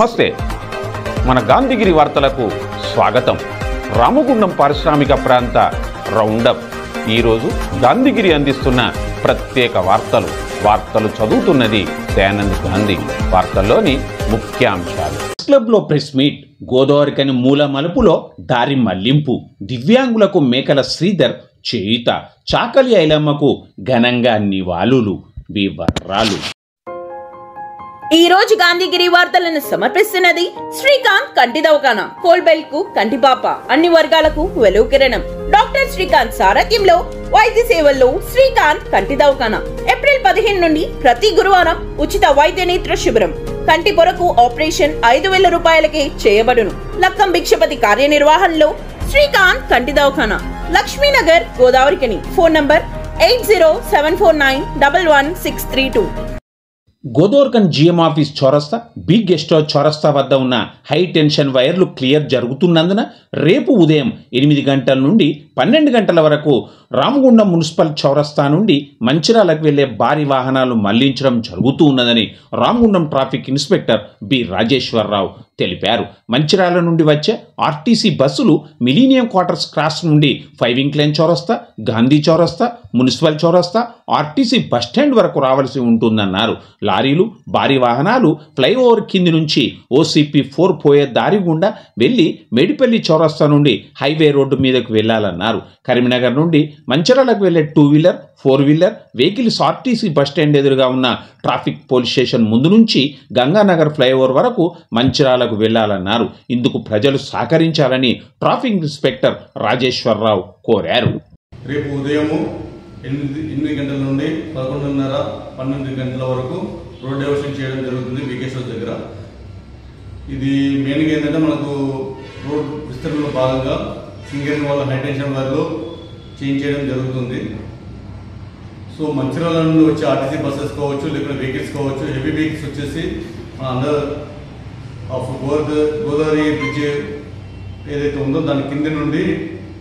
నమస్తే, మన గాంధీగిరి వార్తలకు స్వాగతం. రామగుండం పారిశ్రామిక ప్రాంత రౌండప్. ఈరోజు గాంధీగిరి అందిస్తున్న ప్రత్యేక వార్తలు చదువుతున్నది దయానంద్ గాంధీ. వార్తల్లోని ముఖ్యాంశాలు. క్లబ్లో ప్రెస్ మీట్. గోదావరికని మూల మలుపులో దారి మళ్లింపు. దివ్యాంగులకు మేకల శ్రీధర్ చేయుత. చాకలి ఐలమ్మకు ఘనంగా నివాళులు. వివరాలు. ఈ రోజు గాంధీగిరి వార్తలను సమర్పిస్తున్నది శ్రీకాంత్ కంటి దవాఖానా. కోల్బెల్ట్ కు కంటిపాప. అన్ని వర్గాలకు వెలుగు కిరణం. డాక్టర్ శ్రీకాంత్ సారథ్యంలో వైద్య సేవల్లో శ్రీకాంత్ కంటి దవాఖానా. ఏప్రిల్ 15 నుండి ప్రతి గురువారం ఉచిత వైద్య నేత్ర శిబిరం. కంటి పొరకు ఆపరేషన్ 5,000 రూపాయలకే చేయబడును. లక్కం భిక్షపతి కార్యనిర్వహణలో శ్రీకాంత్ కంటి దవాఖానా, Lakshminagar, Godavarikhani. Phone number 8074911632. Godavarikhani GM office చౌరస్తా, బిగ్ గెస్ట్ హౌస్ చౌరస్తా వద్ద ఉన్న హై టెన్షన్ వైర్లు క్లియర్ జరుగుతున్నందున రేపు ఉదయం 8 గంటల నుండి 12 గంటల వరకు రామగుండం మున్సిపల్ చౌరస్తా నుండి మంచిర్యాలకు వెళ్లే భారీ వాహనాలు మళ్లించడం జరుగుతూ ఉన్నదని Ramagundam traffic inspector B Rajeshwara Rao తెలిపారు. మంచిర్యాల నుండి వచ్చే ఆర్టీసీ బస్సులు మిలీనియం క్వార్టర్స్ క్రాస్ నుండి 5 ఇంక్లైన్ చౌరస్తా, గాంధీ చౌరస్తా, మున్సిపల్ చౌరస్తా, ఆర్టీసీ బస్టాండ్ వరకు రావాల్సి ఉంటుందన్నారు. లారీలు, భారీ వాహనాలు ఫ్లైఓవర్ కింది నుంచి OCP 4 పోయే దారి గుండా వెళ్లి మేడిపల్లి చౌరస్తా నుండి హైవే రోడ్డు మీదకు వెళ్లాలన్నారు. కరీంనగర్ నుండి మంచిర్యాలకు వెళ్లే 2 wheeler, 4 wheeler vehicles RTC bus stand ఎదురుగా ఉన్న ట్రాఫిక్ పోలీస్ స్టేషన్ ముందు నుంచి గంగానగర్ ఫ్లైఓవర్ వరకు మంచిర్యాలకు వెళ్లాలన్నారు. ఇందుకు ప్రజలు సహకరించాలని ట్రాఫిక్ ఇన్స్పెక్టర్ రాజేశ్వరరావు కోరారు. రేపు ఉదయం 8 గంటల నుండి 11:30, 12 గంటల వరకు రోడ్ డైవర్షన్ చేయడం జరుగుతుంది బిగ్ హౌస్ దగ్గర. ఇది మెయిన్గా ఏంటంటే మనకు రోడ్ విస్తరణలో భాగంగా సింగరేణి వాళ్ళ హై టెన్షన్ వైర్లు చేంజ్ చేయడం జరుగుతుంది. సో మంచిర్యాల నుండి వచ్చే ఆర్టీసీ బస్సెస్ కావచ్చు, లేకపోతే వెహికల్స్ కావచ్చు, హెవీ వెహికల్స్ వచ్చేసి మన అండర్ ఆఫ్ గోదావరి బ్రిడ్జ్ ఏదైతే ఉందో దాని కింద నుండి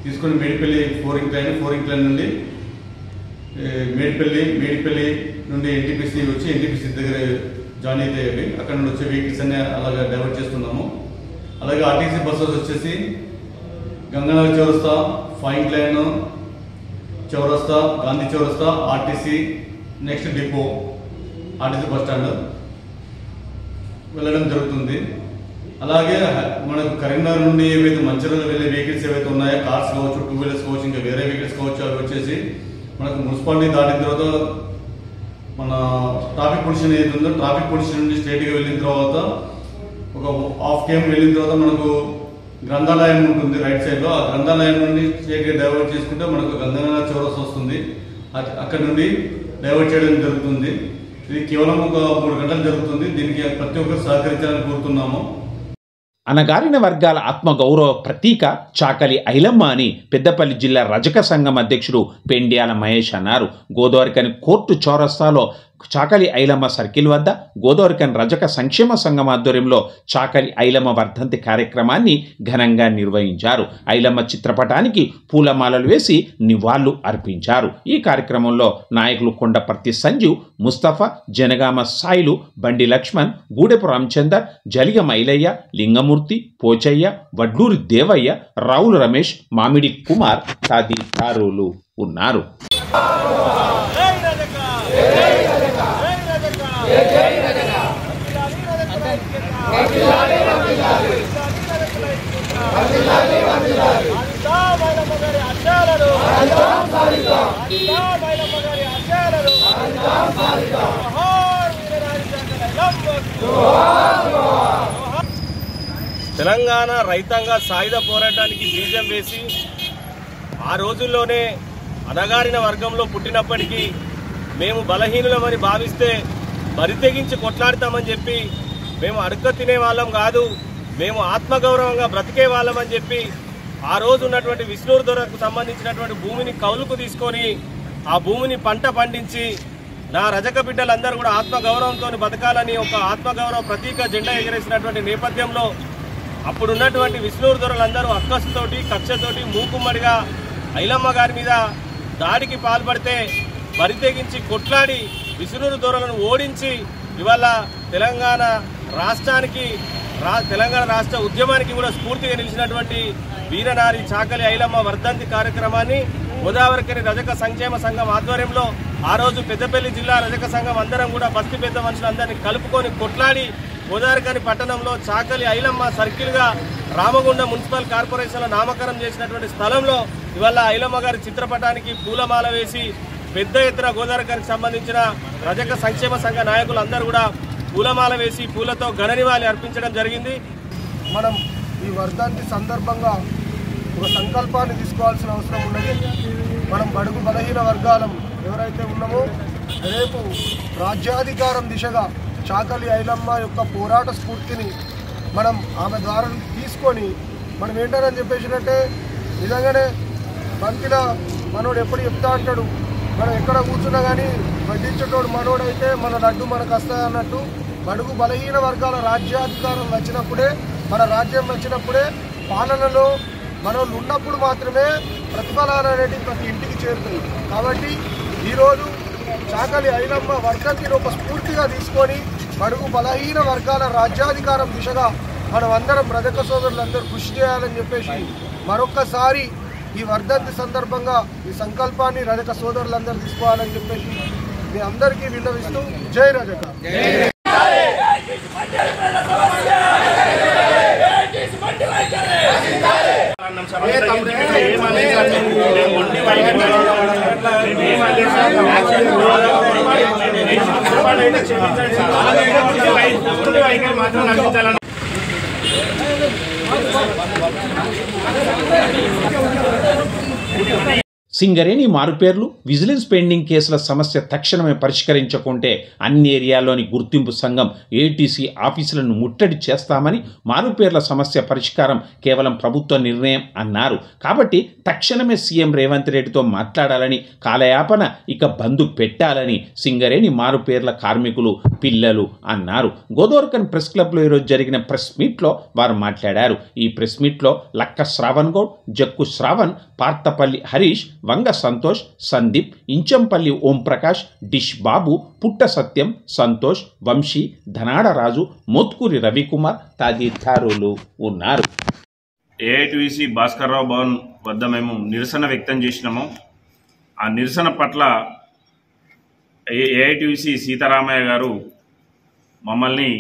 తీసుకొని మేడిపల్లి 4 ఇంక్లైన్ నుండి మేడిపల్లి నుండి NTPC వచ్చి NTPC దగ్గర జాయిన్ అయితే అక్కడ నుండి వచ్చే వెహికల్స్ అన్ని అలాగే డైవర్ట్ చేస్తున్నాము. అలాగే ఆర్టీసీ బస్సెస్ వచ్చేసి గంగానగర్ చౌరస్తా, 5 ఇంక్లైన్ చౌరస్తా, గాంధీ చౌరస్తా, RTC, next depot, RTC bus stand వెళ్ళడం జరుగుతుంది. అలాగే మనకు కరీంనగర్ నుండి ఏవైతే మంచిర్యాల వెళ్ళే వెహికల్స్ ఏవైతే ఉన్నాయో, కార్స్ కావచ్చు, 2 వీలర్స్ కావచ్చు, ఇంకా వేరే వెహికల్స్ కావచ్చు, అవి వచ్చేసి మనకు మున్సిపాలిటీ దాటిన తర్వాత మన ట్రాఫిక్ పొల్యూషన్ ఏదైతే ఉందో ట్రాఫిక్ పొల్యూషన్ నుండి స్ట్రైట్గా వెళ్ళిన తర్వాత ఒక ½ km వెళ్ళిన తర్వాత మనకు గ్రంథాలయం ఉంటుంది రైట్ సైడ్లో. ఆ గ్రంథాలయం నుండి స్ట్రైట్గా డైవర్ట్ చేసుకుంటే మనకు గంగానగర్ చౌరస్తా వస్తుంది. అక్కడ నుండి డైవర్ట్ చేయడం జరుగుతుంది. ఇది కేవలం ఒక 3 గంటలు జరుగుతుంది. దీనికి ప్రతి ఒక్కరు సహకరించాలని కోరుతున్నాము. అనగారిన వర్గాల ఆత్మగౌరవ ప్రతీక చాకలి ఐలమ్మ అని పెద్దపల్లి జిల్లా రజక సంఘం అధ్యక్షుడు పెండ్యాల మహేష్ అన్నారు. గోదావరికని కోర్టు చౌరస్తాలో చాకలి ఐలమ్మ సర్కిల్ వద్ద గోదావరికని రజక సంక్షేమ సంఘం ఆధ్వర్యంలో చాకలి ఐలమ్మ వర్ధంతి కార్యక్రమాన్ని ఘనంగా నిర్వహించారు. ఐలమ్మ చిత్రపటానికి పూలమాలలు వేసి నివాళులు అర్పించారు. ఈ కార్యక్రమంలో నాయకులు కొండపర్తి సంజీవ్, ముస్తఫా, జనగామ సాయిలు, బండి లక్ష్మణ్, గూడెపు రామచందర్, జలిగ మైలయ్య, లింగమూర్తి, పోచయ్య, వడ్లూరి దేవయ్య, రావుల రమేష్, మామిడి కుమార్ తదితరులు ఉన్నారు. తెలంగాణ రైతాంగ సాయుధ పోరాటానికి బీజం వేసి ఆ రోజుల్లోనే అణగారిన వర్గంలో పుట్టినప్పటికీ మేము బలహీనులమని భావిస్తే బరితెగించి కొట్లాడతామని చెప్పి, మేము అడుక్క తినే వాళ్ళం కాదు, మేము ఆత్మగౌరవంగా బ్రతికే వాళ్ళమని చెప్పి ఆ రోజు ఉన్నటువంటి విష్ణూరు దొరకు సంబంధించినటువంటి భూమిని కౌలుకు తీసుకొని ఆ భూమిని పంట పండించి నా రజక బిడ్డలందరూ కూడా ఆత్మగౌరవంతో బతకాలని ఒక ఆత్మగౌరవ ప్రతీక జెండా ఎగరేసినటువంటి నేపథ్యంలో అప్పుడున్నటువంటి విష్ణూరు దొరలందరూ అక్కసుతోటి కక్షతోటి మూకుమ్మడిగా ఐలమ్మ గారి మీద దాడికి పాల్పడితే బరితెగించి కొట్లాడి విష్ణూరు దొరలను ఓడించి ఇవాళ తెలంగాణ రాష్ట్రానికి తెలంగాణ రాష్ట్ర ఉద్యమానికి కూడా స్ఫూర్తిగా నిలిచినటువంటి వీరనారి చాకలి ఐలమ్మ వర్ధంతి కార్యక్రమాన్ని గోదావరికని రజక సంక్షేమ సంఘం ఆధ్వర్యంలో ఆ రోజు పెద్దపల్లి జిల్లా రజక సంఘం అందరం కూడా బస్తీ పెద్ద మనుషులందరినీ కలుపుకొని కొట్లాడి గోదావరికని పట్టణంలో చాకలి ఐలమ్మ సర్కిల్గా రామగుండం మున్సిపల్ కార్పొరేషన్లో నామకరణం చేసినటువంటి స్థలంలో ఇవాళ ఐలమ్మ గారి చిత్రపటానికి పూలమాల వేసి పెద్ద ఎత్తున గోదావరికనికి సంబంధించిన రజక సంక్షేమ సంఘ నాయకులందరూ కూడా పూలమాల వేసి పూలతో ఘననివాళి అర్పించడం జరిగింది. మనం ఈ వర్ధంతి సందర్భంగా ఒక సంకల్పాన్ని తీసుకోవాల్సిన అవసరం ఉన్నది. మనం బడుగు బలహీన వర్గాలం ఎవరైతే ఉన్నామో రేపు రాజ్యాధికారం దిశగా చాకలి ఐలమ్మ యొక్క పోరాట స్ఫూర్తిని మనం ఆమె ద్వారా తీసుకొని మనం ఏంటని చెప్పేసినట్టే నిజంగానే బంతిల మనోడు ఎప్పుడు చెప్తా అంటాడు, మనం ఎక్కడ కూర్చున్నా కానీ వడ్డించేటోడు మనోడైతే మన లడ్డు మనకు వస్తుంది అన్నట్టు బడుగు బలహీన వర్గాల రాజ్యాధికారం వచ్చినప్పుడే మన రాజ్యం వచ్చినప్పుడే పాలనలో మనోళ్ళు ఉన్నప్పుడు మాత్రమే ప్రతిఫలాలు అనేటివి ప్రతి ఇంటికి చేరుతాయి. కాబట్టి ఈరోజు చాకలి ఐలమ్మ వర్ధంతిని ఒక స్ఫూర్తిగా తీసుకొని బడుగు బలహీన వర్గాల రాజ్యాధికారం దిశగా మనం అందరం రజక సోదరులందరూ కృషి చేయాలని చెప్పేసి మరొక్కసారి ఈ వర్ధంతి సందర్భంగా ఈ సంకల్పాన్ని రజక సోదరులందరూ తీసుకోవాలని చెప్పేసి మీ అందరికీ విన్నవిస్తూ జై రజక. సింగరేణి మారుపేర్లు విజిలెన్స్ పెండింగ్ కేసుల సమస్య తక్షణమే పరిష్కరించకుంటే అన్ని ఏరియాల్లోని గుర్తింపు సంఘం ఏటీసీ ఆఫీసులను ముట్టడి చేస్తామని మారుపేర్ల సమస్య పరిష్కారం కేవలం ప్రభుత్వ నిర్ణయం అన్నారు. కాబట్టి తక్షణమే సీఎం రేవంత్ రెడ్డితో మాట్లాడాలని, కాలయాపన ఇక బంద్ పెట్టాలని సింగరేణి మారుపేర్ల కార్మికులు పిల్లలు అన్నారు. గోదావరికన్ ప్రెస్ క్లబ్లో ఈరోజు జరిగిన ప్రెస్ మీట్లో వారు మాట్లాడారు. ఈ ప్రెస్ మీట్లో లక్క శ్రావణ్ గౌడ్, జక్కు శ్రావణ్, పార్తపల్లి హరీష్, వంగ సంతోష్, సందీప్, ఇంచంపల్లి ఓంప్రకాష్, డిష్ బాబు, పుట్ట సత్యం, సంతోష్, వంశీ, ధనాడ రాజు, మోత్కూరి రవికుమార్ తదితరులు ఉన్నారు. ఏఐటీసీ భాస్కర్రావు భవన్ వద్ద మేము నిరసన వ్యక్తం చేసినాము. ఆ నిరసన పట్ల ఏఐటీసీ సీతారామయ్య గారు మమ్మల్ని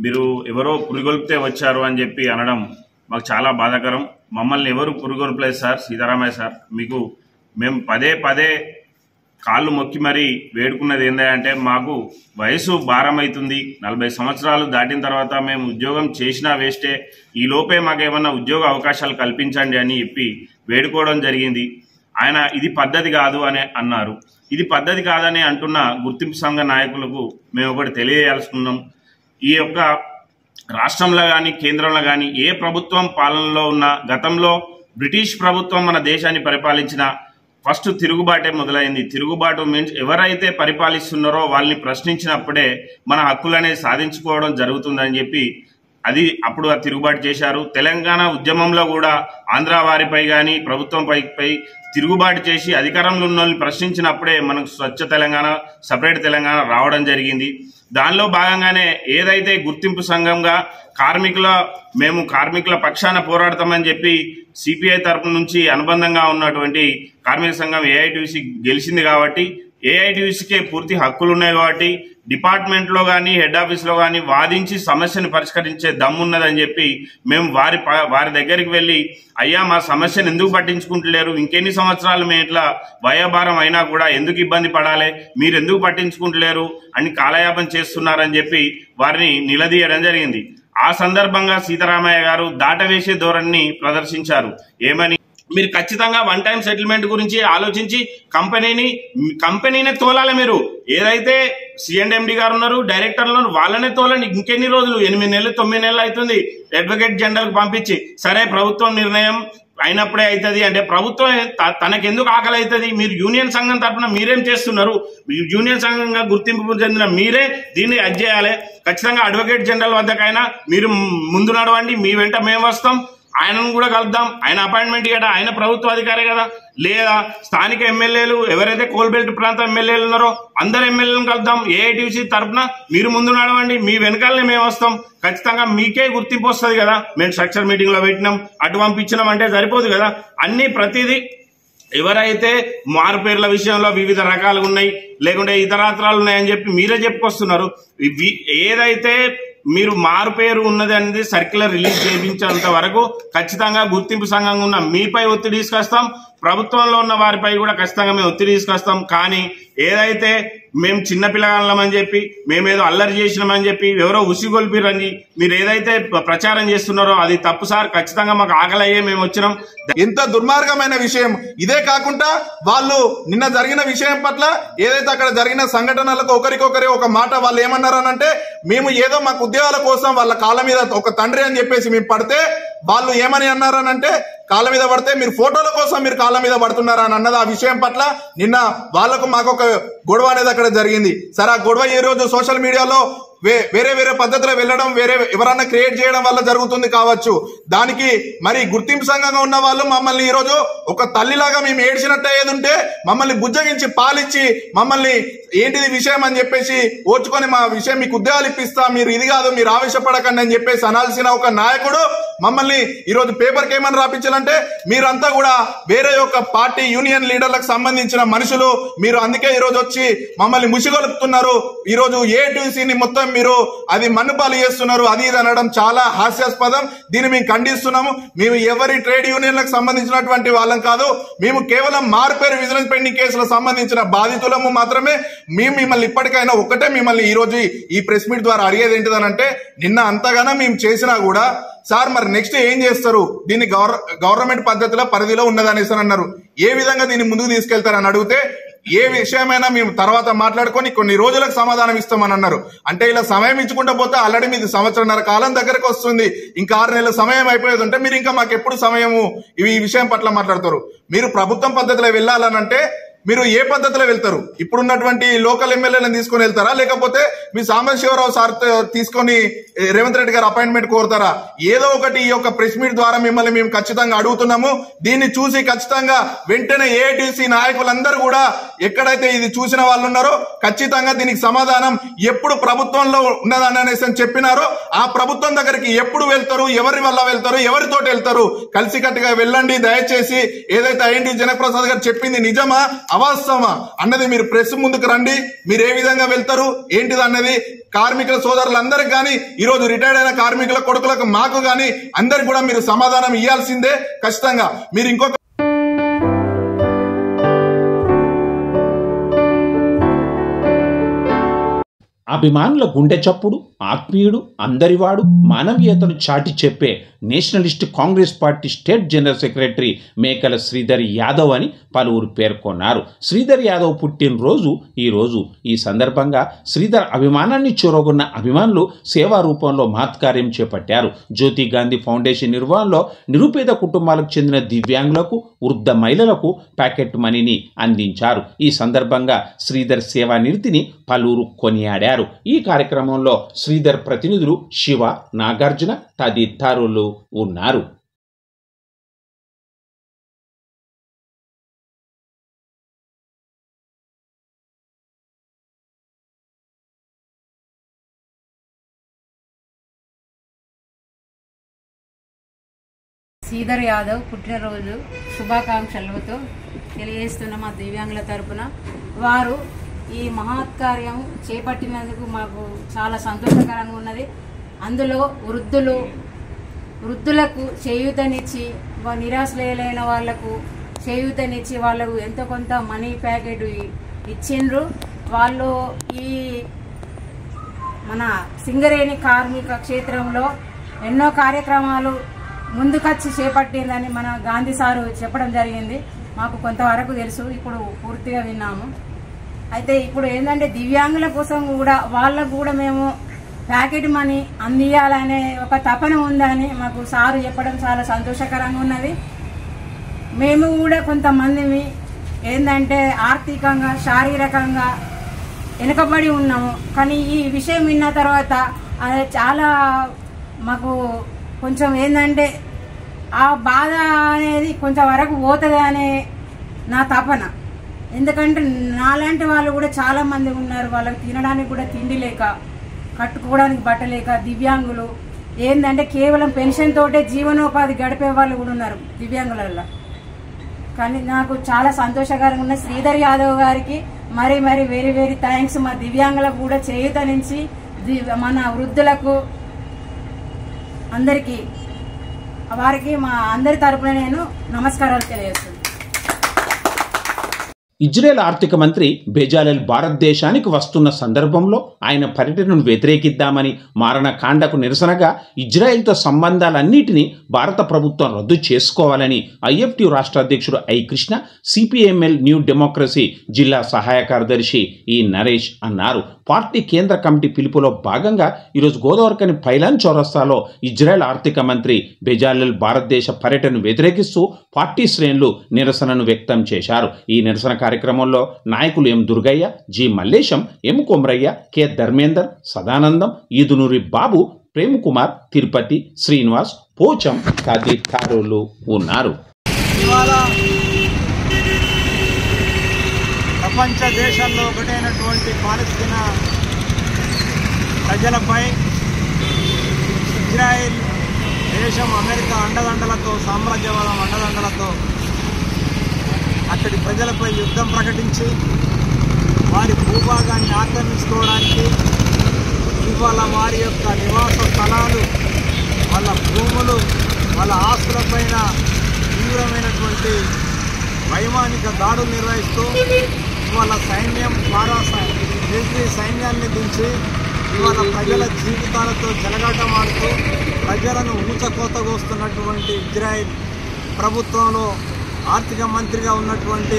మీరు ఎవరో పురిగొల్పితే వచ్చారు అని చెప్పి అనడం మాకు చాలా బాధాకరం. మమ్మల్ని ఎవరు పురుగొల్పలేదు సార్, సీతారామయ్య సార్. మేము పదే పదే కాళ్ళు మొక్కి మరీ వేడుకున్నది ఏంటంటే మాకు వయసు భారం అవుతుంది, 40 సంవత్సరాలు దాటిన తర్వాత మేము ఉద్యోగం చేసినా వేస్టే, ఈ లోపే మాకేమన్నా ఉద్యోగ అవకాశాలు కల్పించండి అని చెప్పి వేడుకోవడం జరిగింది. ఆయన ఇది పద్ధతి కాదు అని అన్నారు. ఇది పద్ధతి కాదని అంటున్న గుర్తింపు సంఘ నాయకులకు మేము ఒకటి తెలియజేయాల్సుకున్నాం. ఈ యొక్క రాష్ట్రంలో కానీ కేంద్రంలో కానీ ఏ ప్రభుత్వం పాలనలో ఉన్న గతంలో బ్రిటిష్ ప్రభుత్వం మన దేశాన్ని పరిపాలించిన ఫస్ట్ తిరుగుబాటే మొదలైంది. తిరుగుబాటు మీన్స్ ఎవరైతే పరిపాలిస్తున్నారో వాళ్ళని ప్రశ్నించినప్పుడే మన హక్కులనే సాధించుకోవడం జరుగుతుందని చెప్పి అప్పుడు ఆ తిరుగుబాటు చేశారు. తెలంగాణ ఉద్యమంలో కూడా ఆంధ్ర వారిపై కానీ ప్రభుత్వంపై తిరుగుబాటు చేసి అధికారంలో ఉన్న వాళ్ళని ప్రశ్నించినప్పుడే మనకు స్వచ్ఛ తెలంగాణ, సపరేట్ తెలంగాణ రావడం జరిగింది. దానిలో భాగంగానే ఏదైతే గుర్తింపు సంఘంగా మేము కార్మికుల పక్షాన పోరాడతామని చెప్పి సిపిఐ తరపు నుంచి అనుబంధంగా ఉన్నటువంటి కార్మిక సంఘం ఏఐటీసీ గెలిచింది. కాబట్టి ఏఐటీసీకే పూర్తి హక్కులు ఉన్నాయి. కాబట్టి డిపార్ట్మెంట్లో కానీ హెడ్ ఆఫీస్లో కానీ వాదించి సమస్యను పరిష్కరించే దమ్మున్నదని చెప్పి మేము వారి దగ్గరికి వెళ్ళి, అయ్యా మా సమస్యను ఎందుకు పట్టించుకుంటలేరు, ఇంకెన్ని సంవత్సరాలు మేము ఇట్లా వయోభారం అయినా కూడా ఎందుకు ఇబ్బంది పడాలి, మీరు ఎందుకు పట్టించుకుంటలేరు అని కాలయాపన చేస్తున్నారని చెప్పి వారిని నిలదీయడం జరిగింది. ఆ సందర్భంగా సీతారామయ్య గారు దాటవేసే ధోరణిని ప్రదర్శించారు. ఏమని, మీరు ఖచ్చితంగా వన్ టైం సెటిల్మెంట్ గురించి ఆలోచించి కంపెనీనే తోలాలి. మీరు ఏదైతే సిఎండి గారు ఉన్నారు, డైరెక్టర్లు వాళ్ళనే తోలండి. ఇంకెన్ని రోజులు, 8 నెలలు 9 నెలలు అవుతుంది అడ్వకేట్ జనరల్కి పంపించి. సరే ప్రభుత్వం నిర్ణయం అయినప్పుడే అవుతుంది అంటే ప్రభుత్వం తనకెందుకు ఆకలి అవుతుంది? మీరు యూనియన్ సంఘం తరఫున మీరేం చేస్తున్నారు? యూనియన్ సంఘంగా గుర్తింపు చెందిన మీరే దీన్ని చేయాలి. ఖచ్చితంగా అడ్వకేట్ జనరల్ వద్దకైనా మీరు ముందు నడవండి, మీ వెంట మేము వస్తాం. ఆయనను కూడా కలుద్దాం. ఆయన అపాయింట్మెంట్ కదా, ఆయన ప్రభుత్వ అధికారే కదా. లేదా స్థానిక ఎమ్మెల్యేలు ఎవరైతే కోల్బెల్ట్ ప్రాంత ఎమ్మెల్యేలు ఉన్నారో అందరు ఎమ్మెల్యేలను కలుద్దాం. ఏఐటీసీ తరఫున మీరు ముందు నడవండి, మీ వెనకాలనే మేము వస్తాం. ఖచ్చితంగా మీకే గుర్తింపు వస్తుంది కదా. మేము స్ట్రక్చర్ మీటింగ్ లో పెట్టినాం, అటు పంపించినాం అంటే సరిపోదు కదా. అన్ని ప్రతిదీ ఎవరైతే మారుపేర్ల విషయంలో వివిధ రకాలుగా ఉన్నాయి, లేకుంటే ఇతరాత్రాలు ఉన్నాయని చెప్పి మీరే చెప్పుకొస్తున్నారు. ఏదైతే మీరు మారుపేరు ఉన్నది అనేది సర్క్యులర్ రిలీజ్ చేయించేంత వరకు ఖచ్చితంగా గుర్తింపు సంఘంగా ఉన్న మీపై ఒత్తిడి తీసుకొస్తాం, ప్రభుత్వంలో ఉన్న వారిపై కూడా ఖచ్చితంగా మేము ఒత్తిడి తీసుకొస్తాం. కానీ ఏదైతే మేము చిన్న పిల్లగాళ్ళమని చెప్పి మేమేదో అల్లరి చేసినామని చెప్పి ఎవరో ఉసిగొల్పిరని మీరు ఏదైతే ప్రచారం చేస్తున్నారో అది తప్పు సార్. ఖచ్చితంగా మాకు ఆకలయ్యే మేము వచ్చినాం. ఎంత దుర్మార్గమైన విషయం. ఇదే కాకుండా వాళ్ళు నిన్న జరిగిన విషయం పట్ల ఏదైతే అక్కడ జరిగిన సంఘటనలకు ఒకరికొకరి ఒక మాట వాళ్ళు ఏమన్నారనంటే, మేము ఏదో మాకు ఉద్యోగాల కోసం వాళ్ళ కాళ్ళ మీద ఒక తండ్రి అని చెప్పేసి మేము పడితే వాళ్ళు ఏమని అన్నారనంటే, కాళ్ళ మీద పడితే మీరు ఫోటోల కోసం మీరు కాళ్ళ మీద పడుతున్నారా అని అన్నది. ఆ విషయం పట్ల నిన్న వాళ్లకు మాకు ఒక గొడవ అనేది అక్కడ జరిగింది. సరే, ఆ గొడవ ఈ రోజు సోషల్ మీడియాలో వేరే వేరే పద్ధతిలో వెళ్ళడం, వేరే ఎవరన్నా క్రియేట్ చేయడం వల్ల జరుగుతుంది కావచ్చు. దానికి మరి గుర్తింపు సంఘంగా ఉన్న వాళ్ళు మమ్మల్ని ఈ రోజు ఒక తల్లిలాగా మేము ఏడ్చినట్టు ఏది ఉంటే మమ్మల్ని బుజ్జగించి పాలిచ్చి మమ్మల్ని ఏంటిది విషయం అని చెప్పేసి ఓర్చుకొని మా విషయం మీకు ఉద్యోగాలు ఇప్పిస్తా, మీరు ఇది కాదు, మీరు ఆవేశపడకండి అని చెప్పేసి అనాల్సిన ఒక నాయకుడు మమ్మల్ని ఈ రోజు పేపర్కి ఏమని రాపించాలంటే, మీరంతా కూడా వేరే యొక్క పార్టీ యూనియన్ లీడర్లకు సంబంధించిన మనుషులు, మీరు అందుకే ఈ రోజు వచ్చి మమ్మల్ని ముసిగొలుపుతున్నారు, ఈ రోజు ఏటీసీని మొత్తం మీరు అది మన్నుపాలు చేస్తున్నారు, అది ఇది అనడం చాలా హాస్యాస్పదం. దీన్ని మేము ఖండిస్తున్నాము. మేము ఎవరి ట్రేడ్ యూనియన్లకు సంబంధించినటువంటి వాళ్ళం కాదు. మేము కేవలం మారుపేరు విజిలెన్స్ పెండింగ్ కేసులకు సంబంధించిన బాధితులము మాత్రమే. మేము మిమ్మల్ని ఇప్పటికైనా ఒకటే మిమ్మల్ని ఈ రోజు ఈ ప్రెస్ మీట్ ద్వారా అడిగేది ఏంటిదనంటే, నిన్న అంతగానో మేము చేసినా కూడా సార్ మరి నెక్స్ట్ ఏం చేస్తారు, దీన్ని గవర్నమెంట్ పద్ధతిలో పరిధిలో ఉన్నదనేసి అన్నారు. ఏ విధంగా దీన్ని ముందుకు తీసుకెళ్తారని అడిగితే, ఏ విషయమైనా మేము తర్వాత మాట్లాడుకొని కొన్ని రోజులకు సమాధానం ఇస్తామని అన్నారు. అంటే ఇలా సమయం ఇచ్చుకుంటూ పోతే ఆల్రెడీ మీది 1.5 సంవత్సరాల కాలం దగ్గరకు వస్తుంది, ఇంకా 6 నెలల సమయం అయిపోయేది ఉంటే మీరు ఇంకా మాకు ఎప్పుడు సమయము ఈ విషయం పట్ల మాట్లాడతారు. మీరు ప్రభుత్వం పద్ధతిలో వెళ్ళాలనంటే మీరు ఏ పద్ధతిలో వెళ్తారు? ఇప్పుడున్నటువంటి లోకల్ ఎమ్మెల్యేలను తీసుకొని వెళ్తారా, లేకపోతే మీ సాంబశివరావు సార్ తీసుకొని రేవంత్ రెడ్డి గారు అపాయింట్మెంట్ కోరుతారా? ఏదో ఒకటి ఈ యొక్క ప్రెస్ మీట్ ద్వారా మిమ్మల్ని మేము ఖచ్చితంగా అడుగుతున్నాము. దీన్ని చూసి ఖచ్చితంగా వెంటనే ఏఐటీసీ నాయకులందరూ కూడా ఎక్కడైతే ఇది చూసిన వాళ్ళు ఉన్నారో ఖచ్చితంగా దీనికి సమాధానం ఎప్పుడు ప్రభుత్వంలో ఉన్నదని అనేసి చెప్పినారో ఆ ప్రభుత్వం దగ్గరికి ఎప్పుడు వెళ్తారు, ఎవరి వల్ల వెళ్తారు, ఎవరితోటి వెళ్తారు, కలిసికట్టుగా వెళ్ళండి. దయచేసి ఏదైతే ఐఎన్టీ జనప్రసాద్ గారు చెప్పింది నిజమా అవాస్తవమా అన్నది మీరు ప్రెస్ ముందుకు రండి. మీరు ఏ విధంగా వెళ్తారు ఏంటిది అన్నది కార్మికుల సోదరులందరికి కానీ, ఈ రోజు రిటైర్డ్ అయిన కార్మికుల కొడుకులకు మాకు కానీ అందరికి కూడా మీరు సమాధానం ఇవ్వాల్సిందే ఖచ్చితంగా. మీరు ఇంకొక అభిమానుల గుండె చప్పుడు, ఆత్మీయుడు, అందరివాడు, మానవీయతను చాటి చెప్పే Nationalist Congress party state general secretary మేకల శ్రీధర్ యాదవ్ అని పలువురు పేర్కొన్నారు. శ్రీధర్ యాదవ్ పుట్టినరోజు ఈరోజు. ఈ సందర్భంగా శ్రీధర్ అభిమానాన్ని చూరగొన్న అభిమానులు సేవా రూపంలో మహత్కార్యం చేపట్టారు. జ్యోతి గాంధీ ఫౌండేషన్ నిర్వహణలో నిరుపేద కుటుంబాలకు చెందిన దివ్యాంగులకు, వృద్ధ మహిళలకు ప్యాకెట్ మనీని అందించారు. ఈ సందర్భంగా శ్రీధర్ సేవానిరతిని పలువురు కొనియాడారు. ఈ కార్యక్రమంలో శ్రీధర్ ప్రతినిధులు శివ, నాగార్జున తదితరులు ఉన్నారు. శ్రీధర్ యాదవ్ పుట్టినరోజు శుభాకాంక్షలతో తెలియజేస్తున్న మా దివ్యాంగుల తరపున వారు ఈ మహత్కార్యం చేపట్టినందుకు మాకు చాలా సంతోషకరంగా ఉన్నది. అందులో వృద్ధులకు చేయూతనిచ్చి, నిరాశ్రయులైన వాళ్లకు చేయూతనిచ్చి వాళ్ళకు ఎంతో కొంత మనీ ప్యాకెట్ ఇచ్చిండ్రు. వాళ్ళు ఈ మన సింగరేణి కార్మిక క్షేత్రంలో ఎన్నో కార్యక్రమాలు ముందుకొచ్చి చేపట్టిందని మన గాంధీ సారు చెప్పడం జరిగింది. మాకు కొంతవరకు తెలుసు, ఇప్పుడు పూర్తిగా విన్నాము. అయితే ఇప్పుడు ఏంటంటే దివ్యాంగుల కోసం కూడా వాళ్ళకు కూడా మేము ప్యాకెట్ మనీ అందియాలనే ఒక తపన ఉందని మాకు సారు చెప్పడం చాలా సంతోషకరంగా ఉన్నది. మేము కూడా కొంతమంది ఏంటంటే ఆర్థికంగా, శారీరకంగా వెనుకబడి ఉన్నాము. కానీ ఈ విషయం విన్న తర్వాత అది చాలా మాకు కొంచెం ఏంటంటే ఆ బాధ అనేది కొంతవరకు పోతుంది అనే నా తపన. ఎందుకంటే నాలాంటి వాళ్ళు కూడా చాలా మంది ఉన్నారు, వాళ్ళకి తినడానికి కూడా తిండి లేక, కట్టుకోవడానికి బట్ట లేక, దివ్యాంగులు ఏంటంటే కేవలం పెన్షన్ తోటే జీవనోపాధి గడిపే వాళ్ళు కూడా ఉన్నారు దివ్యాంగులలో. కానీ నాకు చాలా సంతోషకరంగా ఉన్న శ్రీధర్ యాదవ్ గారికి మరి వెరీ వెరీ థ్యాంక్స్. మా దివ్యాంగులకు కూడా చేయూత నుంచి మన వృద్ధులకు అందరికీ వారికి మా అందరి తరపున నేను నమస్కారాలు తెలియజేస్తున్నాను. ఇజ్రాయెల్ ఆర్థిక మంత్రి బెజాలెల్ భారతదేశానికి వస్తున్న సందర్భంలో ఆయన పర్యటనను వ్యతిరేకిద్దామని మారణకాండకు నిరసనగా ఇజ్రాయెల్తో సంబంధాలన్నిటినీ భారత ప్రభుత్వం రద్దు చేసుకోవాలని ఐఎఫ్టి రాష్ట్ర అధ్యక్షుడు I Krishna, CPML new democracy జిల్లా సహాయ కార్యదర్శి ఈ నరేష్ అన్నారు. పార్టీ కేంద్ర కమిటీ పిలుపులో భాగంగా ఈరోజు గోదావరికని పైలాన్ చౌరస్తాలో ఇజ్రాయెల్ ఆర్థిక మంత్రి బెజాలెల్ భారతదేశ పర్యటనను వ్యతిరేకిస్తూ పార్టీ శ్రేణులు నిరసనను వ్యక్తం చేశారు. ఈ నిరసన కార్యక్రమంలో నాయకులు ఎం దుర్గయ్య, జి మల్లేశం, ఎం కొమరయ్య, కె ధర్మేందర్, సదానందం, ఈదునూరి బాబు, ప్రేమ్ కుమార్, తిరుపతి, శ్రీనివాస్, పోచం తదితరులు ఉన్నారు. ప్రపంచ దేశాల్లో ఒకటైనటువంటి పాలస్తీనా ప్రజలపై ఇజ్రాయెల్ దేశం అమెరికా అండదండలతో, సామ్రాజ్యవాదం అండదండలతో అక్కడి ప్రజలపై యుద్ధం ప్రకటించి వారి భూభాగాన్ని ఆక్రమించుకోవడానికి, ఇవాళ వారి యొక్క నివాస స్థలాలు, వాళ్ళ భూములు, వాళ్ళ ఆస్తులపైన తీవ్రమైనటువంటి వైమానిక దాడులు నిర్వహిస్తూ ఇవాళ సైన్యం మిలిటరీ సైన్యాన్ని దించి ఇవాళ ప్రజల జీవితాలతో చెలగాటమాడుతూ ప్రజలను ఊచకోతగోస్తున్నటువంటి ఇజ్రాయెల్ ప్రభుత్వంలో ఆర్థిక మంత్రిగా ఉన్నటువంటి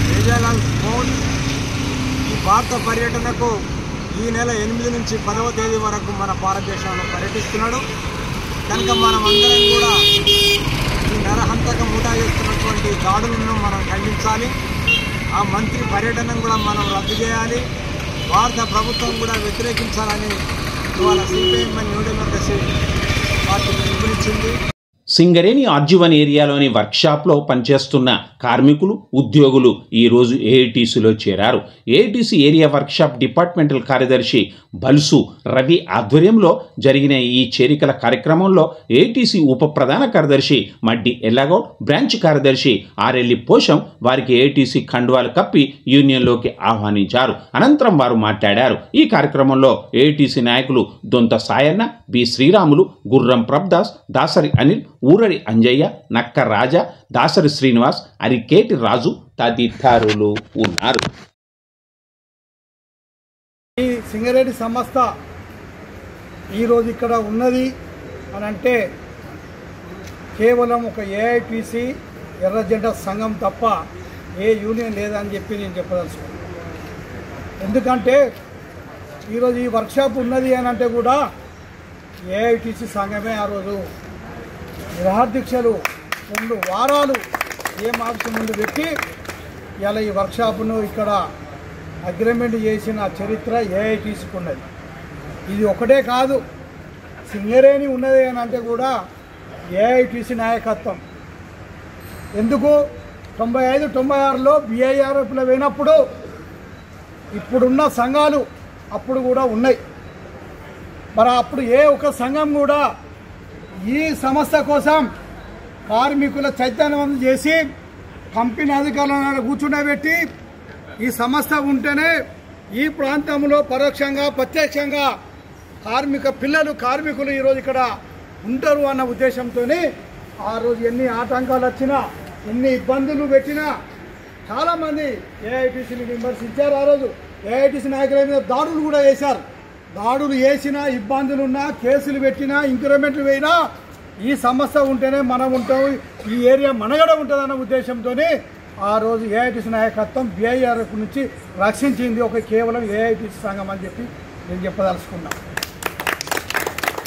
బెజాలెల్ ఈ భారత పర్యటనకు ఈ నెల 8 నుంచి 10వ తేదీ వరకు మన భారతదేశంలో పర్యటిస్తున్నాడు. కనుక మనం అందరం కూడా ఈ నరహంతక ముఠా చేస్తున్నటువంటి దాడులను మనం ఖండించాలి. ఆ మంత్రి పర్యటనను కూడా మనం రద్దు చేయాలి. భారత ప్రభుత్వం కూడా వ్యతిరేకించాలని ఇవాళ సిపిఎంఎల్ న్యూ డెమోక్రసీ పార్టీ పిలుపునిచ్చింది. సింగరేణి ఆర్జీవన్ ఏరియాలోని వర్క్షాప్లో పనిచేస్తున్న కార్మికులు, ఉద్యోగులు ఈరోజు ఏఐటీసీలో చేరారు. ఏఐటీసీ ఏరియా వర్క్షాప్ డిపార్ట్మెంటల్ కార్యదర్శి బల్సు రవి ఆధ్వర్యంలో జరిగిన ఈ చేరికల కార్యక్రమంలో ఏఐటీసీ ఉప ప్రధాన కార్యదర్శి మడ్డి ఎల్లగౌడ్, బ్రాంచ్ కార్యదర్శి ఆర్ఎల్లి పోషం వారికి ఏఐటీసీ ఖండువాలు కప్పి యూనియన్లోకి ఆహ్వానించారు. అనంతరం వారు మాట్లాడారు. ఈ కార్యక్రమంలో ఏఐటీసీ నాయకులు దొంత సాయన్న, బి శ్రీరాములు, గుర్రం ప్రభదాస్, దాసరి అనిల్, ఊరడి అంజయ్య, నక్క రాజా, దాసరి శ్రీనివాస్, అరికేటి రాజు తదితరులు ఉన్నారు. ఈ సింగరేణి సంస్థ ఈరోజు ఇక్కడ ఉన్నది అని అంటే కేవలం ఒక ఏఐటీసీ ఎర్ర జెండా సంఘం తప్ప ఏ యూనియన్ లేదని చెప్పి నేను చెప్పదలుచుకున్నాను. ఎందుకంటే ఈరోజు ఈ వర్క్షాప్ ఉన్నది అని అంటే కూడా ఏఐటీసీ సంఘమే ఆ రోజు నిరాధ్యక్షులు 2 వారాలు ఏం ఆఫీసు ముందు పెట్టి ఇలా ఈ వర్క్షాప్ను ఇక్కడ అగ్రిమెంట్ చేసిన చరిత్ర ఏఐటీసీకి ఉన్నది. ఇది ఒకటే కాదు, సింగరేణి ఉన్నది అని అంటే కూడా ఏఐటీసీ నాయకత్వం. ఎందుకు 95-96లో BIRFలో పోయినప్పుడు ఇప్పుడున్న సంఘాలు అప్పుడు కూడా ఉన్నాయి. మరి అప్పుడు ఏ ఒక్క సంఘం కూడా ఈ సంస్థ కోసం కార్మికుల చైతన్యవంతం చేసి కంపెనీ అధికారులను కూర్చుండబెట్టి ఈ సంస్థ ఉంటేనే ఈ ప్రాంతంలో పరోక్షంగా ప్రత్యక్షంగా కార్మికులు ఈరోజు ఇక్కడ ఉంటారు అన్న ఉద్దేశంతోనే ఆ రోజు ఎన్ని ఆటంకాలు వచ్చినా, ఎన్ని ఇబ్బందులు పెట్టినా చాలామంది ఏఐటీసీని విమర్శించారు. ఆ రోజు ఏఐటీసీ నాయకుల మీద దాడులు కూడా చేశారు. దాడులు చేసినా, ఇబ్బందులున్నా, కేసులు పెట్టినా, ఇంక్రిమెంట్లు వేయినా ఈ సంస్థ ఉంటేనే మనం ఉంటాం, ఈ ఏరియా మనగడ ఉంటుందన్న ఉద్దేశంతోనే ఆ రోజు ఏఐటీసీ నాయకత్వం BIRF నుంచి రక్షించింది ఒక కేవలం ఏఐటీసీ సంఘం అని చెప్పి నేను చెప్పదలుచుకున్నాను.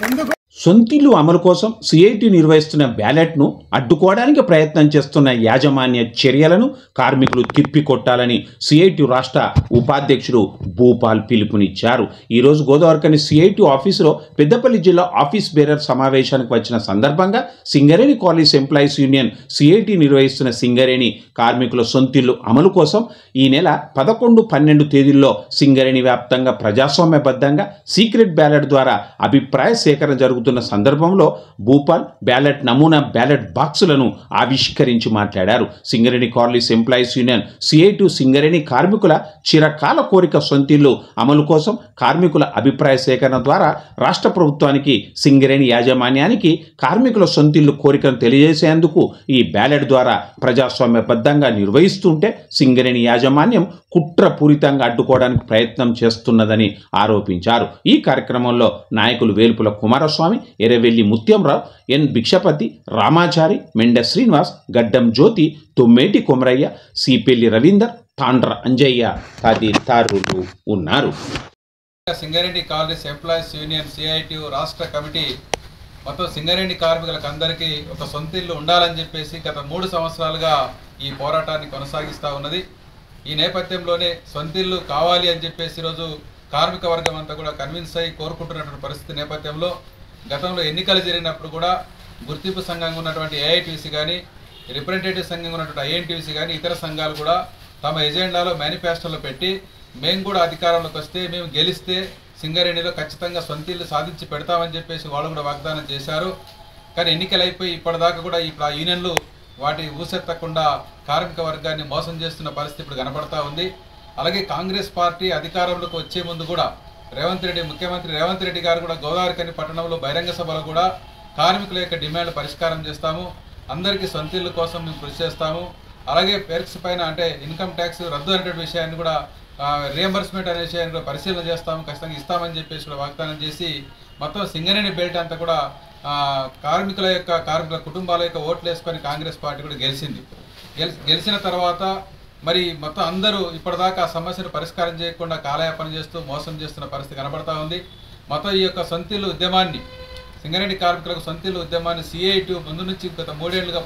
ఎందుకు సొంతిల్లు అమలు కోసం సిఐటి నిర్వహిస్తున్న బ్యాలెట్ను అడ్డుకోవడానికి ప్రయత్నం చేస్తున్న యాజమాన్య చర్యలను కార్మికులు తిప్పికొట్టాలని సిఐటి రాష్ట్ర ఉపాధ్యక్షుడు భూపాల్ పిలుపునిచ్చారు. ఈరోజు గోదావరికని సిఐటి ఆఫీసులో పెద్దపల్లి జిల్లా ఆఫీస్ బేరర్ సమావేశానికి వచ్చిన సందర్భంగా Singareni college employees union CIT నిర్వహిస్తున్న సింగరేణి కార్మికుల సొంతిల్లు అమలు కోసం ఈ నెల 11, 12 తేదీల్లో సింగరేణి వ్యాప్తంగా ప్రజాస్వామ్యబద్ధంగా సీక్రెట్ బ్యాలెట్ ద్వారా అభిప్రాయ సేకరణ జరుగుతున్న సందర్భంలో భూపాల్ బ్యాలెట్ నమూనా బ్యాలెట్ బాక్సులను ఆవిష్కరించి మాట్లాడారు. Singareni college employees union CIT Singareni కార్మికుల చిరకాల కోరిక సొంతిల్లు అమలు కోసం కార్మికుల అభిప్రాయ సేకరణ ద్వారా రాష్ట్ర ప్రభుత్వానికి సింగరేణి యాజమాన్యానికి కార్మికుల సొంతిల్లు కోరికను తెలియజేసేందుకు ఈ బ్యాలెట్ ద్వారా ప్రజాస్వామ్యబద్ధంగా నిర్వహిస్తుంటే సింగరేణి యాజమాన్యం కుట్రపూరితంగా అడ్డుకోవడానికి ప్రయత్నం చేస్తున్నదని ఆరోపించారు. ఈ కార్యక్రమంలో నాయకులు వేల్పుల కుమారస్వామి, ఎర్రవెల్లి ముత్యంరావు, ఎన్ భిక్షపతి, రామాచారి, మెండ శ్రీనివాస్, గడ్డం జ్యోతి, తొమ్మేటి కొమరయ్య, సిపెల్లి రవీందర్, తాండ్ర అంజయ్య తదితరులు ఉన్నారు. Singareni college employees union CIT రాష్ట్ర కమిటీ మొత్తం సింగరేణి కార్మికులకు అందరికీ ఒక సొంతిల్లు ఉండాలని చెప్పేసి గత 3 సంవత్సరాలుగా ఈ పోరాటాన్ని కొనసాగిస్తూ ఉన్నది. ఈ నేపథ్యంలోనే సొంతిల్లు కావాలి అని చెప్పేసి ఈరోజు కార్మిక వర్గం అంతా కూడా కన్విన్స్ అయ్యి కోరుకుంటున్నటువంటి పరిస్థితి నేపథ్యంలో గతంలో ఎన్నికలు జరిగినప్పుడు కూడా గుర్తింపు సంఘంగా ఉన్నటువంటి ఏఐటీసీ కానీ, రిప్రజెంటేటివ్ సంఘంగా ఉన్నటువంటి ఐఎన్టీసీ కానీ ఇతర సంఘాలు కూడా తమ ఎజెండాలో మేనిఫెస్టోలో పెట్టి మేము కూడా అధికారంలోకి వస్తే, మేము గెలిస్తే సింగరేణిలో ఖచ్చితంగా సొంతిల్లు సాధించి పెడతామని చెప్పేసి వాళ్ళు కూడా వాగ్దానం చేశారు. కానీ ఎన్నికలు అయిపోయి ఇప్పటిదాకా కూడా ఇప్పుడు ఆ యూనియన్లు వాటి ఊసెత్తకుండా కార్మిక వర్గాన్ని మోసం చేస్తున్న పరిస్థితి ఇప్పుడు కనపడతా ఉంది. అలాగే కాంగ్రెస్ పార్టీ అధికారంలోకి వచ్చే ముందు కూడా ముఖ్యమంత్రి రేవంత్ రెడ్డి గారు కూడా గోదావరికని పట్టణంలో బహిరంగ సభలో కూడా కార్మికుల యొక్క డిమాండ్లు పరిష్కారం చేస్తాము, అందరికీ సొంతిల్లు కోసం మేము కృషి చేస్తాము, అలాగే పెర్క్స్ పైన అంటే ఇన్కమ్ ట్యాక్స్ రద్దు అనేటువంటి విషయాన్ని కూడా రియంబర్స్మెంట్ అనే విషయాన్ని కూడా పరిశీలన చేస్తాము, ఖచ్చితంగా ఇస్తామని చెప్పేసి కూడా వాగ్దానం చేసి మొత్తం సింగరేణి బెల్ట్ అంతా కూడా కార్మికుల కుటుంబాల యొక్క ఓట్లు వేసుకొని కాంగ్రెస్ పార్టీ కూడా గెలిచిన తర్వాత మరి మొత్తం అందరూ ఇప్పటిదాకా ఆ సమస్యను పరిష్కారం చేయకుండా కాలయాపన చేస్తూ మోసం చేస్తున్న పరిస్థితి కనబడతా ఉంది. మొత్తం ఈ యొక్క సొంతిల్లు ఉద్యమాన్ని, సింగరేణి కార్మికులకు సొంతిల్లు ఉద్యమాన్ని సిఐటి ముందు నుంచి గత 3 ఏళ్లుగా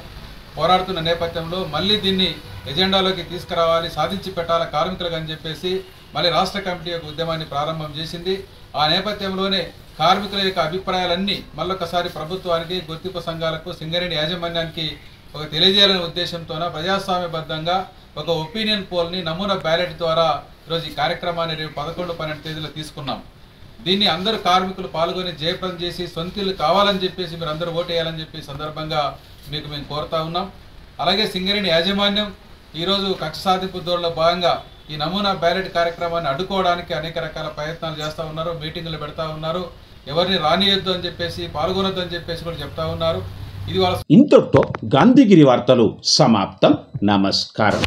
పోరాడుతున్న నేపథ్యంలో మళ్ళీ దీన్ని ఎజెండాలోకి తీసుకురావాలి, సాధించి పెట్టాలి కార్మికులకు అని చెప్పేసి మళ్ళీ రాష్ట్ర కమిటీ యొక్క ఉద్యమాన్ని ప్రారంభం చేసింది. ఆ నేపథ్యంలోనే కార్మికుల యొక్క అభిప్రాయాలన్నీ మళ్ళొకసారి ప్రభుత్వానికి, గుర్తింపు సంఘాలకు, సింగరేణి యాజమాన్యానికి ఒక తెలియజేయాలనే ఉద్దేశంతోన ప్రజాస్వామ్యబద్ధంగా ఒక ఒపీనియన్ పోల్ని నమూనా బ్యాలెట్ ద్వారా ఈరోజు ఈ కార్యక్రమాన్ని రేపు 11, 12 తేదీలో తీసుకున్నాం. దీన్ని అందరూ కార్మికులు పాల్గొని జయప్రదం చేసి సొంతిల్లు కావాలని చెప్పేసి మీరు అందరూ ఓటేయాలని చెప్పి సందర్భంగా మీకు మేము కోరుతా ఉన్నాం. అలాగే సింగరేణి యాజమాన్యం ఈరోజు కక్ష సాధింపు ధోరణిలో భాగంగా ఈ నమూనా బ్యాలెట్ కార్యక్రమాన్ని అడ్డుకోవడానికి అనేక రకాల ప్రయత్నాలు చేస్తూ ఉన్నారు, మీటింగులు పెడతా ఉన్నారు, ఎవరిని రానియొద్దు అని చెప్పేసి, పాల్గొనొద్దు అని చెప్పేసి కూడా చెప్తా ఉన్నారు. ఇది వాళ్ళ ఇంతటితో గాంధీగిరి వార్తలు సమాప్తం. నమస్కారం.